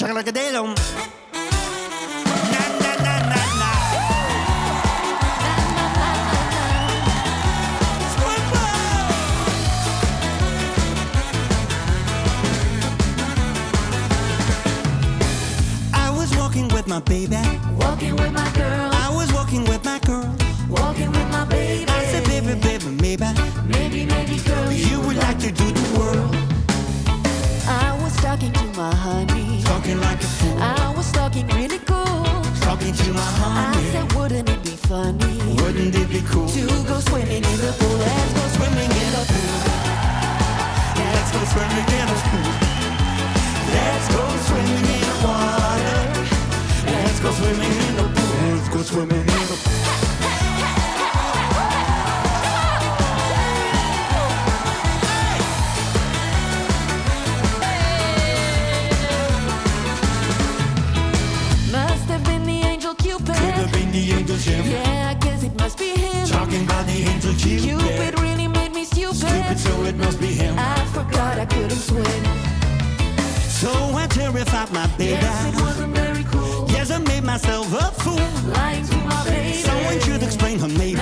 Shakalakadalum. My baby, walking with my girl. I was walking with my girl, walking with my baby. I said, baby, maybe, girl, you would like to do the world. I was talking to my honey, talking like a fool. I was talking really cool, talking to my honey. I said, wouldn't it be funny? Wouldn't it be cool to go swimming in the pool? Let's go swimming in the pool. Let's go swimming in the pool. Let's go swimming in the water. Let's go swimming in the pool. Let's go swimming in the pool. Must have been the angel Cupid. Could have been the angel Jim. Yeah, I guess it must be him. Talking about the angel Cupid. Cupid really made me stupid. Stupid, so it must be him. I forgot I couldn't swim. So I terrified my baby. Yes, it wasn't very cool. Yes, I made myself a fool. Lying to my baby. Someone should explain her maybe.